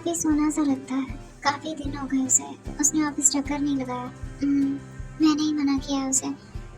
काफ़ी सोना सा लगता है। काफ़ी दिन हो गए उसे, उसने ऑफिस चक्कर नहीं लगाया। मैंने ही मना किया है उसे।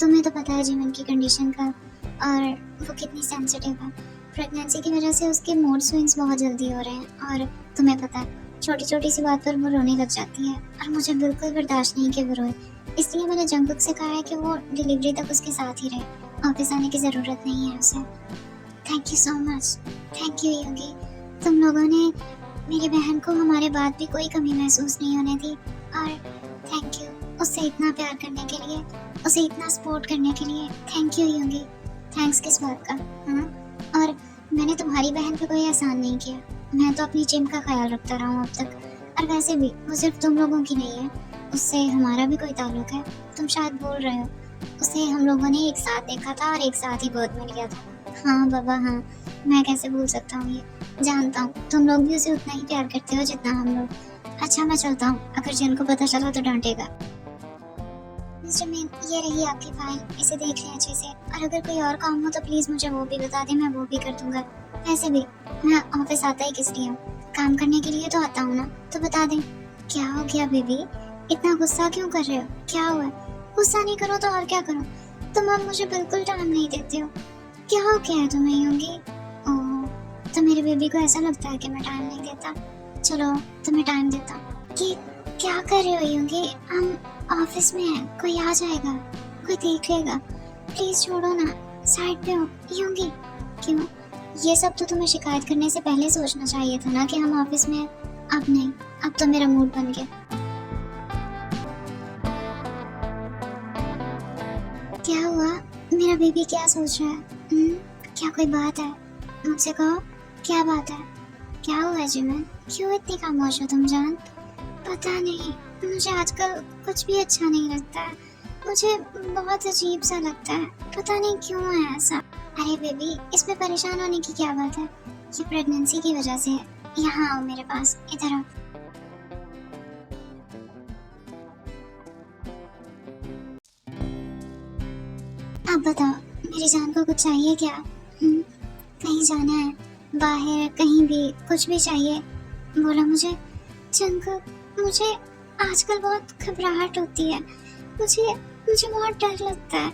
तुम्हें तो पता है जिमिन की कंडीशन का, और वो कितनी सेंसिटिव है। प्रेगनेंसी की वजह से उसके मूड स्विंग्स बहुत जल्दी हो रहे हैं, और तुम्हें पता है छोटी छोटी सी बात पर वो रोने लग जाती है, और मुझे बिल्कुल बर्दाश्त नहीं कि वो रोए। इसलिए मैंने जंगकुक से कहा है कि वो डिलीवरी तक उसके साथ ही रहे। ऑफिस आने की ज़रूरत नहीं है उसे। Thank you so much. Thank you Yogi. तुम लोगों ने मेरी बहन को हमारे बाद भी कोई कमी महसूस नहीं होने दी, और थैंक यू उससे इतना प्यार करने के लिए, उसे इतना सपोर्ट करने के लिए। Thank you Yogi. थैंक्स किस बात का? हाँ, और मैंने तुम्हारी बहन पे कोई एहसान नहीं किया। मैं तो अपनी जिम का ख्याल रखता रहा हूँ अब तक। और वैसे भी वो सिर्फ तुम लोगों की नहीं है, उससे हमारा भी कोई ताल्लुक है। तुम शायद भूल रहे हो, उसे हम लोगों ने एक साथ देखा था और एक साथ ही गोद में लिया था। हाँ बाबा हाँ, मैं कैसे भूल सकता हूँ ये। जानता हूँ तुम लोग भी उसे उतना ही प्यार करते हो जितना हम लोग। अच्छा मैं चलता हूँ, अगर जिन को पता चला तो डांटेगा। मिस्टर मीन, ये रही आपकी फाइल, इसे देख लें अच्छे से, और अगर कोई और काम हो तो प्लीज मुझे वो भी बता दें, मैं वो भी कर दूंगा। वैसे भी मैं ऑफिस आता ही किस लिए हूँ? काम करने के लिए तो आता हूँ ना, तो बता दें। क्या हो गया बेबी, इतना गुस्सा क्यों कर रहे हो? क्या हुआ? गुस्सा नहीं करो तो और क्या करो? तुम अब मुझे बिल्कुल टाइम नहीं देते हो। क्या हो गया है तुम्हें योगी? ओह, तो मेरे बेबी को ऐसा लगता है कि मैं टाइम नहीं देता। चलो तुम्हें टाइम देता हूँ। कि क्या कर रहे हो योगी? हम ऑफिस में है, कोई आ जाएगा, कोई देख लेगा। प्लीज छोड़ो ना, साइड पे हो योगी। क्यों? ये सब तो तुम्हें शिकायत करने से पहले सोचना चाहिए था ना कि हम ऑफिस में हैं। अब नहीं, अब तो मेरा मूड बन गया। क्या हुआ? मेरा बेबी क्या सोच रहा है? क्या कोई बात है? मुझसे कहो, क्या बात है? क्या हुआ है जिमिन? क्यों इतनी खामोश हो तुम जान? पता नहीं, मुझे आजकल कुछ भी अच्छा नहीं लगता है। मुझे बहुत अजीब सा लगता है, पता नहीं क्यों है ऐसा। अरे बेबी, इसमें परेशान होने की क्या बात है? ये प्रेगनेंसी की वजह से है। यहाँ आओ मेरे पास, इधर आओ। आप बताओ, मेरी जान को कुछ चाहिए क्या? कहीं जाना है, बाहर कहीं भी, कुछ भी चाहिए? बोलो मुझे। जंगकुक, मुझे आजकल बहुत घबराहट होती है। मुझे मुझे बहुत डर लगता है।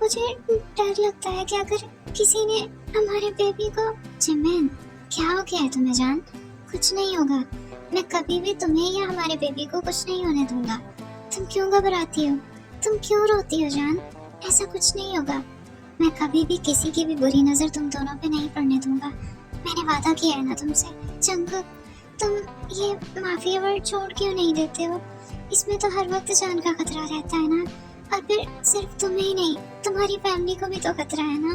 मुझे डर लगता है कि अगर किसी ने हमारे बेबी को। जिमिन, क्या हो गया है तुम्हें जान? कुछ नहीं होगा। मैं कभी भी तुम्हें या हमारे बेबी को कुछ नहीं होने दूंगा। तुम क्यों घबराती हो? तुम क्यों रोती हो जान? ऐसा कुछ नहीं होगा। मैं कभी भी किसी की भी बुरी नजर तुम दोनों पे नहीं पड़ने दूंगा। मैंने वादा किया है ना तुमसे। जंगकुक, तुम ये माफी वर्ड छोड़ क्यों नहीं देते हो? इसमें तो हर वक्त जान का खतरा रहता है ना। और फिर सिर्फ तुम्हें ही नहीं, तुम्हारी फैमिली को भी तो खतरा है ना।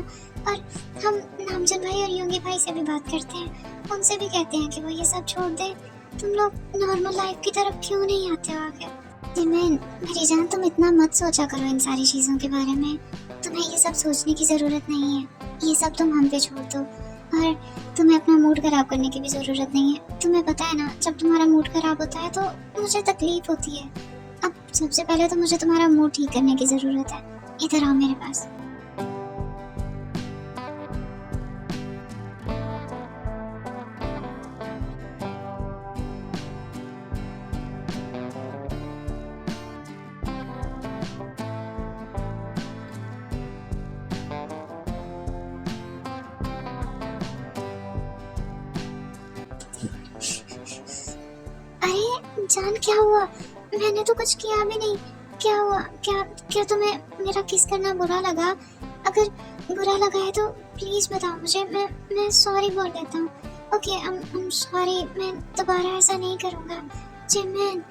और हम नामजन भाई और योंगी भाई से भी बात करते हैं, उनसे भी कहते हैं कि वो ये सब छोड़ दें। तुम लोग नॉर्मल लाइफ की तरफ क्यों नहीं आते हो आगे? जिमिन, मेरी जान, तुम इतना मत सोचा करो इन सारी चीज़ों के बारे में। तुम्हें ये सब सोचने की ज़रूरत नहीं है। ये सब तुम हम पे छोड़ दो, और तुम्हें अपना मूड खराब करने की भी ज़रूरत नहीं है। तुम्हें पता है ना, जब तुम्हारा मूड खराब होता है तो मुझे तकलीफ होती है। अब सबसे पहले तो मुझे तुम्हारा मूड ठीक करने की ज़रूरत है। इधर आओ मेरे पास। अरे जान, क्या हुआ? मैंने तो कुछ किया भी नहीं। क्या हुआ? क्या क्या तुम्हें मेरा किस करना बुरा लगा? अगर बुरा लगा है तो प्लीज बताओ मुझे। मैं सॉरी बोल देता हूँ। Okay, I'm sorry. मैं दोबारा ऐसा नहीं करूँगा। जिमिन,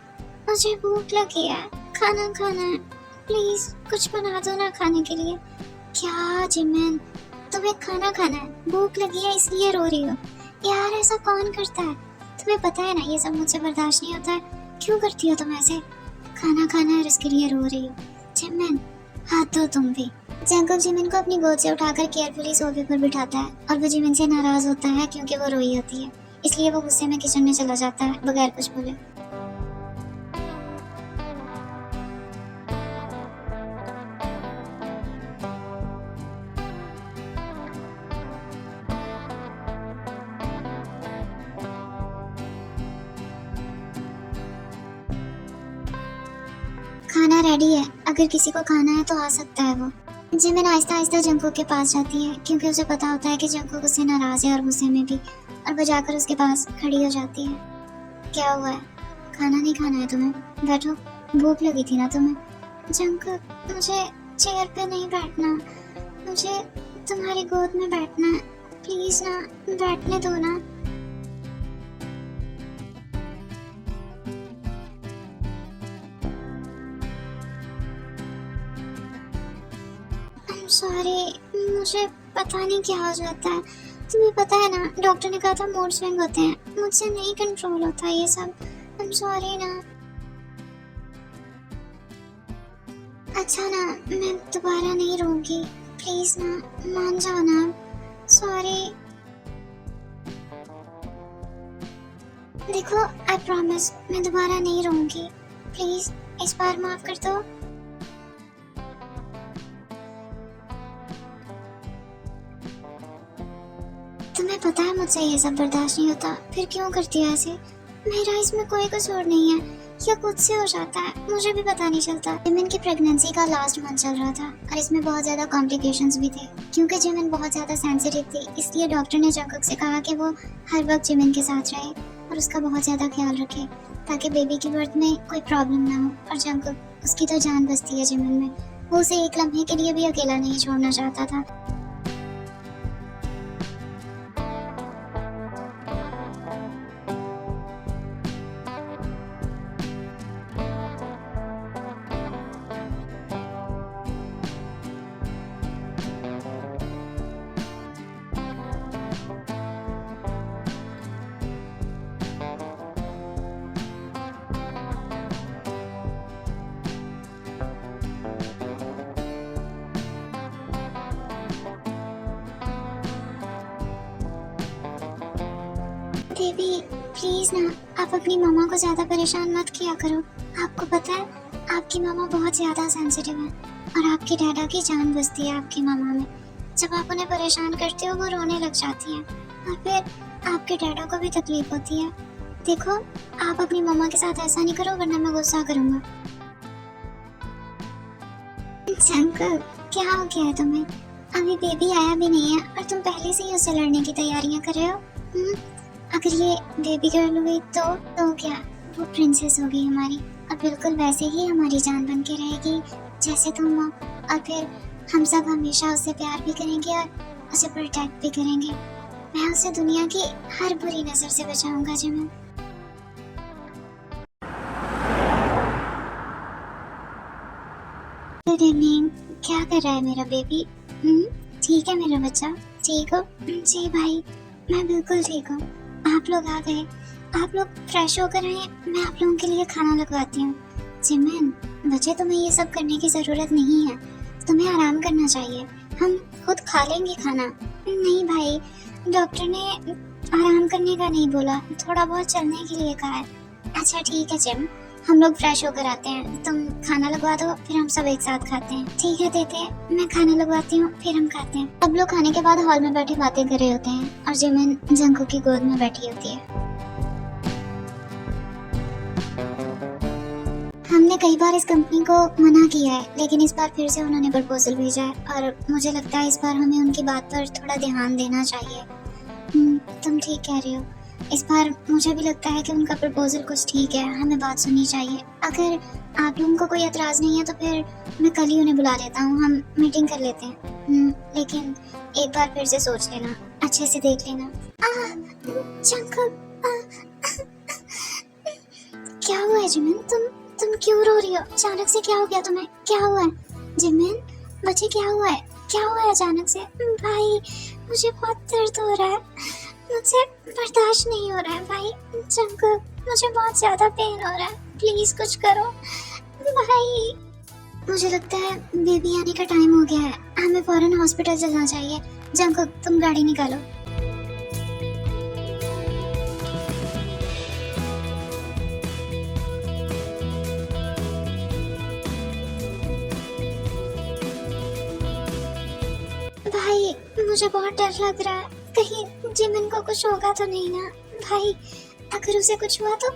मुझे भूख लगी है, खाना खाना है। प्लीज कुछ बना दो ना खाने के लिए। क्या जिमिन, तुम्हें खाना खाना है, भूख लगी है इसलिए रो रही हो? यार ऐसा कौन करता है? तुम्हें पता है ना ये सब मुझसे बर्दाश्त नहीं होता है। क्यों करती हो तुम ऐसे? खाना खाना है और इसके लिए रो रही हो? जिमिन, हाथ दो तुम भी। जंगकुक जिमिन को अपनी गोद से उठाकर केयरफुली सोफे पर बिठाता है, और वो जिमिन से नाराज होता है क्योंकि वो रोई होती है। इसलिए वो गुस्से में किचन में चला जाता है बगैर कुछ बोले। रेडी है, अगर किसी को खाना है तो आ सकता है वो। जिमिन आहिस्ता आहिस्ता जंकुक के पास जाती है क्योंकि उसे पता होता है कि जंकुक उससे नाराज है और गुस्से में भी, और वो जाकर उसके पास खड़ी हो जाती है। क्या हुआ है? खाना नहीं खाना है तुम्हें? बैठो, भूख लगी थी ना तुम्हें। जंकुक, मुझे चेयर पे नहीं बैठना, मुझे तुम्हारी गोद में बैठना है, प्लीज ना, बैठने दो ना। सॉरी, मुझे पता नहीं क्या हो जाता है। तुम्हें पता है ना, डॉक्टर ने कहा था मूड स्विंग होते हैं, मुझसे नहीं कंट्रोल होता ये सब। आई एम सॉरी ना। अच्छा ना, मैं दोबारा नहीं रोऊंगी, प्लीज ना, मान जाओ ना। सॉरी। देखो, आई प्रॉमिस मैं दोबारा नहीं रोऊंगी, प्लीज इस बार माफ कर दो। तुम्हें पता है मुझसे ये सब बर्दाश्त नहीं होता, फिर क्यों करती है ऐसे? मेरा इसमें कोई कसूर नहीं है, या खुद से हो जाता है, मुझे भी पता नहीं चलता। जिमिन की प्रेगनेंसी का लास्ट मंथ चल रहा था और इसमें बहुत ज्यादा कॉम्प्लिकेशंस भी थे। क्योंकि जिमिन बहुत ज्यादा सेंसिटिव थी, इसलिए डॉक्टर ने जंकुक से कहा कि वो हर वक्त जिमिन के साथ रहे और उसका बहुत ज्यादा ख्याल रखे, ताकि बेबी की बर्थ में कोई प्रॉब्लम ना हो। और जंकुक, उसकी तो जान बसती है जिमिन में, वो उसे एक लम्हे के लिए भी अकेला नहीं छोड़ना चाहता था। बेबी प्लीज ना, आप अपनी मामा को ज्यादा परेशान मत किया करो। आपको पता है, आपकी मामा बहुत ज्यादा सेंसिटिव है और आपकी डैडा की जान बसती है आपकी मामा में। जब आप उन्हें परेशान करते हो वो रोने लग जाती हैं और फिर आपके डैडा को भी तकलीफ होती है। देखो, आप अपनी मामा के साथ ऐसा नहीं करो वरना मैं गुस्सा करूंगा। शंकर, क्या हो गया है तुम्हें? अभी बेबी आया भी नहीं है और तुम पहले से ही उससे लड़ने की तैयारियां कर रहे हो। अगर ये बेबी गर्ल हुई तो क्या, वो प्रिंसेस होगी हमारी, और बिल्कुल वैसे ही हमारी जान बन के रहेगी जैसे तुम हो। और फिर हम सब हमेशा उसे प्यार भी करेंगे और उसे प्रोटेक्ट भी करेंगे। मैं उसे दुनिया की हर बुरी नजर से बचाऊंगा जिमिन। Good evening. क्या कर रहा है मेरा बेबी? ठीक है मेरा बच्चा, ठीक हो? जी भाई, मैं बिल्कुल ठीक हूँ। आप लोग आ गए, आप लोग फ्रेश होकर आए, मैं आप लोगों के लिए खाना लगवाती हूँ। जिमिन, बच्चे तुम्हें ये सब करने की जरूरत नहीं है, तुम्हें आराम करना चाहिए, हम खुद खा लेंगे खाना। नहीं भाई, डॉक्टर ने आराम करने का नहीं बोला, थोड़ा बहुत चलने के लिए कहा है। अच्छा ठीक है जिम, हम लोग फ्रेश होकर आते हैं, तुम खाना लगवा दो, फिर हम सब एक साथ खाते हैं। ठीक है देते हैं, मैं खाना लगवाती हूँ फिर हम खाते हैं। अब लोग खाने के बाद हॉल में बैठे बातें कर रहे होते हैं और जिमिन जंकुक की गोद में बैठी होती है। हमने कई बार इस कंपनी को मना किया है, लेकिन इस बार फिर से उन्होंने प्रपोजल भेजा है और मुझे लगता है इस बार हमें उनकी बात पर थोड़ा ध्यान देना चाहिए। तुम ठीक कह रहे हो, इस बार मुझे भी लगता है कि उनका प्रपोजल कुछ ठीक है, हमें बात सुननी चाहिए। अगर आप लोगों को कोई एतराज नहीं है तो फिर मैं कल ही उन्हें बुला लेता हूँ, हम मीटिंग कर लेते हैं। लेकिन एक बार फिर से सोच लेना, अच्छे से देख लेना। क्या हुआ है जिमिन? तुम क्यों रो रही हो? अचानक से क्या हो गया तुम्हें? क्या हुआ है जिमिन? बच्चे क्या हुआ है? क्या हुआ है अचानक से? भाई मुझे बहुत दर्द हो रहा है, मुझे बर्दाश्त नहीं हो रहा है भाई। जंकुक, मुझे बहुत ज्यादा पेन हो रहा है, प्लीज कुछ करो भाई। मुझे लगता है बेबी आने का टाइम हो गया है, हमें फौरन हॉस्पिटल चलना चाहिए। जंकुक, तुम गाड़ी निकालो। भाई मुझे बहुत डर लग रहा है, कहीं जिमिन को कुछ होगा तो नहीं ना भाई? अगर उसे कुछ हुआ तो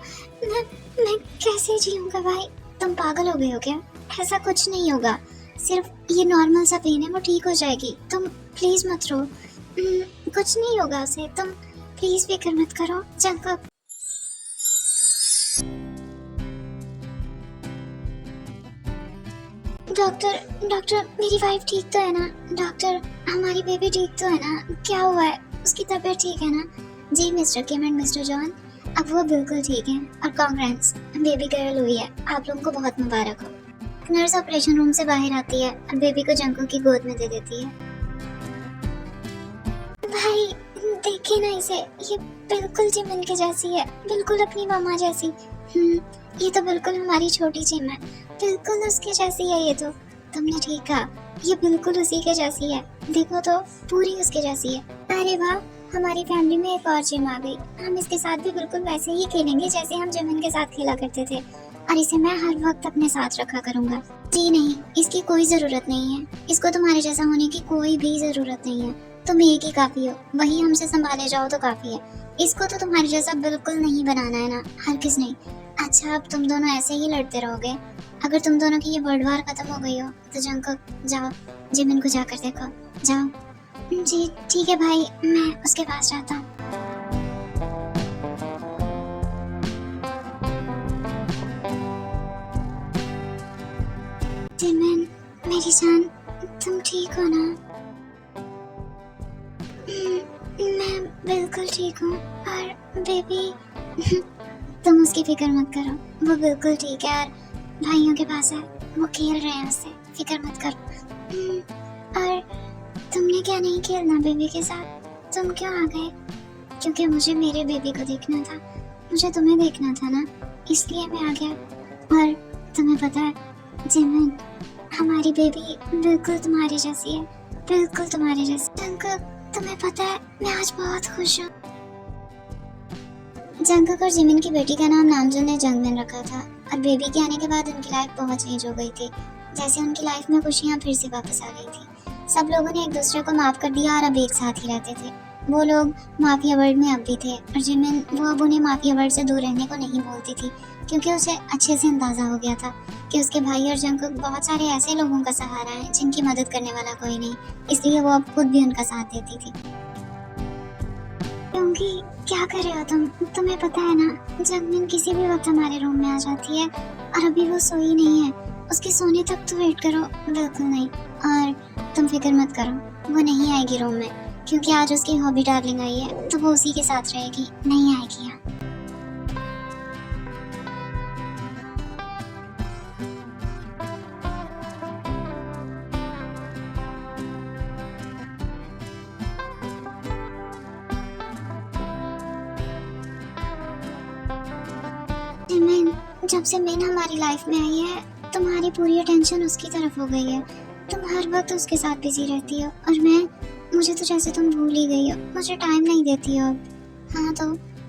मैं कैसे जीऊंगा भाई? तुम पागल हो गए हो क्या? ऐसा कुछ नहीं होगा, सिर्फ ये नॉर्मल सा पेन है, वो ठीक हो जाएगी। तुम प्लीज मत रो। कुछ नहीं होगा उसे, तुम प्लीज फिक्र मत करो। जंकब, डॉक्टर मेरी वाइफ ठीक तो है ना? डॉक्टर हमारी बेबी ठीक तो है ना? क्या हुआ है? उसकी तबीयत ठीक है ना? जी mister Kim and mister John, अब वो बिल्कुल ठीक है और कांग्रेट्स, बेबी गर्ल हुई है। आप लोगों को बहुत मुबारक हो। नर्स ऑपरेशन रूम से बाहर आती है और बेबी को जंको की गोद में दे देती है। भाई देखिए ना इसे, ये बिल्कुल जिमिन के जैसी है, बिल्कुल अपनी मामा जैसी। ये तो बिल्कुल हमारी छोटी जिम है, बिल्कुल उसके जैसी है। ये तो तुमने ठीक कहा, ये बिल्कुल उसी के जैसी है। देखो तो पूरी उसके जैसी है। अरे वाह, हमारी फैमिली में एक और जिम आ गई। हम इसके साथ भी बिल्कुल वैसे ही खेलेंगे जैसे हम जिमिन के साथ खेला करते थे, और इसे मैं हर वक्त अपने साथ रखा करूंगा। जी नहीं, इसकी कोई जरूरत नहीं है। इसको तुम्हारे जैसा होने की कोई भी जरूरत नहीं है। तुम एक ही काफी हो, वही हमसे संभाले जाओ तो काफी है। इसको तो तुम्हारे जैसा बिल्कुल नहीं बनाना है ना, हर किस नहीं। अच्छा, अब तुम दोनों ऐसे ही लड़ते रहोगे? अगर तुम दोनों की ये वर्ल्ड वार खत्म हो गई हो तो जंको जाओ, जिमिन को जाकर देखो, जाओ। जी ठीक है भाई, मैं उसके पास जाता हूँ। जिमिन मेरी जान, तुम ठीक हो ना? मैं बिल्कुल ठीक हूँ। और बेबी तुम उसकी फिक्र मत करो, वो बिल्कुल ठीक है और भाइयों के पास है, वो खेल रहे हैं उससे, फिक्र मत करो। और तुमने क्या नहीं खेलना बेबी के साथ? तुम क्यों आ गए? क्योंकि मुझे मेरे बेबी को देखना था, मुझे तुम्हें देखना था ना, इसलिए मैं आ गया। और तुम्हें पता है जिमिन, हमारी बेबी बिल्कुल तुम्हारी जैसी है, बिल्कुल तुम्हारी जैसी। जंकुक, तुम्हें पता है मैं आज बहुत खुश हूँ। जंकुक और जिमिन की बेटी का नाम नामजुन ने जंगमिन रखा था, और बेबी के आने के बाद उनकी लाइफ बहुत चेंज हो गई थी। जैसे उनकी लाइफ में खुशियाँ फिर से वापस आ गई थी। सब लोगों ने एक दूसरे को माफ कर दिया और अब एक साथ ही रहते थे। वो लोग माफिया वर्ल्ड में अब भी थे, और जिमिन वो अब उन्हें माफिया वर्ल्ड से दूर रहने को नहीं बोलती थी, क्योंकि उसे अच्छे से अंदाजा हो गया था कि उसके भाई और जंकुक बहुत सारे ऐसे लोगों का सहारा है जिनकी मदद करने वाला कोई नहीं, इसलिए वो अब खुद भी उनका साथ देती थी। क्योंकि क्या कर रहे हो तुम? तुम्हें पता है ना, जंगमिन किसी भी वक्त हमारे रूम में आ जाती है, और अभी वो सोई नहीं है, उसके सोने तक तो वेट करो। बिल्कुल नहीं, और तुम फिक्र मत करो, वो नहीं आएगी रूम में, क्योंकि आज उसकी हॉबी डार्लिंग आई है, तो वो उसी के साथ रहेगी, नहीं आएगी यहाँ। जिमिन, जब से मिन हमारी लाइफ में आई है, तुम्हारी पूरी अटेंशन उसकी तरफ हो गई है। तुम हर वक्त उसके साथ बिजी रहती हो, और मुझे तो जैसे तुम भूल ही गई हो, मुझे टाइम नहीं देती हो अब। हाँ, तो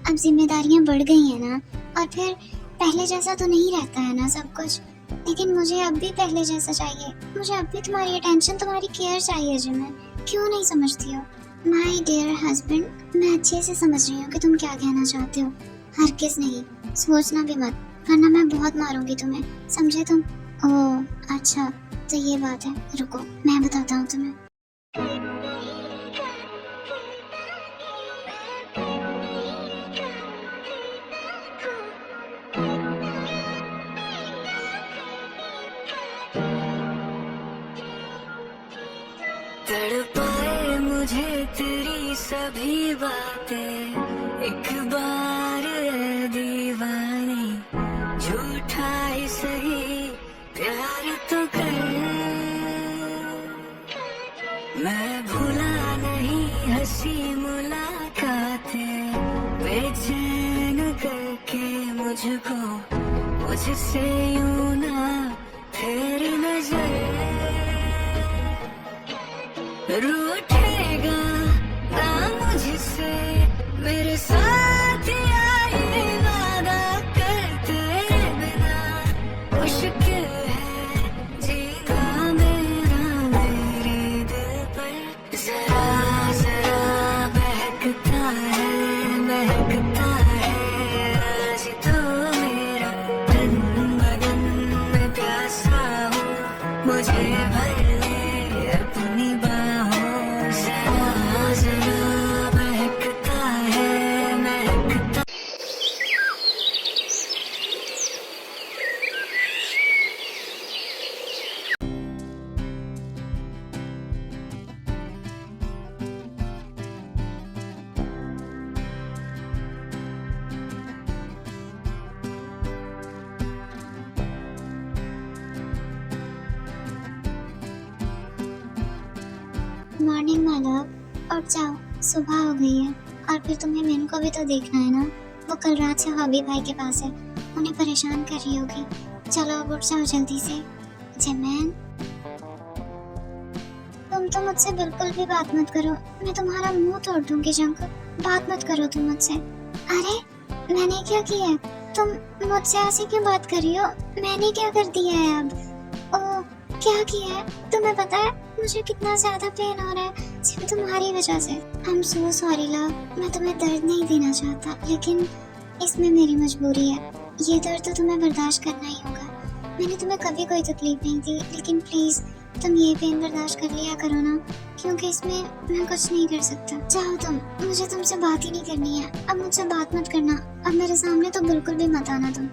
अब जिम्मेदारियां बढ़ गई हैं ना, और फिर पहले जैसा तो नहीं रहता है ना सब कुछ, लेकिन मुझे अब भी पहले जैसा चाहिए। मुझे अब भी तुम्हारी अटेंशन, तुम्हारी केयर चाहिए जिमिन, क्यों नहीं समझती हो? माय डियर हस्बैंड, मैं अच्छे से समझ रही हूँ कि तुम क्या कहना चाहते हो। हर किस नहीं, सोचना भी मत, वरना मैं बहुत मारूंगी तुम्हें, समझे तुम? ओह अच्छा, तो ये बात है, रुको मैं बताता हूँ तुम्हें। तड़पाए मुझे तेरी सभी बातें, एक बार ऐ दीवानी, झूठा ही सही प्यार तो कर। मैं भूला नहीं हंसी मुलाकातें, बेचैन करके मुझको मुझसे यूं ना फेर नजर। रूठेगा ना मुझसे मेरे साथ आए, वादा करते बिना मुश्किल है जीना मेरा मेरे दिल पर। जरा जरा महकता है आज तो मेरा तन बदन में प्यासा गुड मॉर्निंग माय लव। उठ जाओ, सुबह हो गई है। और फिर तुम्हें मीनू को भी तो देखना है ना, वो कल रात से हॉबी भाई के पास है, उन्हें परेशान कर रही होगी। चलो अब उठ जाओ जल्दी से। जिमिन, तुम तो मुझसे बिल्कुल भी बात मत करो, मैं तुम्हारा मुंह तोड़ दूंगी। जंक, बात मत करो तुम मुझसे। अरे मैंने क्या किया है? तुम मुझसे ऐसे क्यों बात कर रही हो? मैंने क्या कर दिया है अब? ओ, क्या किया है? तुम्हें पता है मुझे कितना ज्यादा पेन हो रहा है सिर्फ तुम्हारी वजह से। I am so sorry love, मैं तुम्हें दर्द नहीं देना चाहता, लेकिन इसमें मेरी मजबूरी है। ये दर्द तो तुम्हें बर्दाश्त करना ही होगा। मैंने तुम्हें कभी कोई तकलीफ नहीं दी, लेकिन प्लीज तुम ये पेन बर्दाश्त कर लिया करो ना, क्योंकि इसमें मैं कुछ नहीं कर सकता। जाओ तुम, मुझे तुमसे बात ही नहीं करनी है। अब मुझसे बात मत करना, अब मेरे सामने तो बिल्कुल भी मत आना तुम।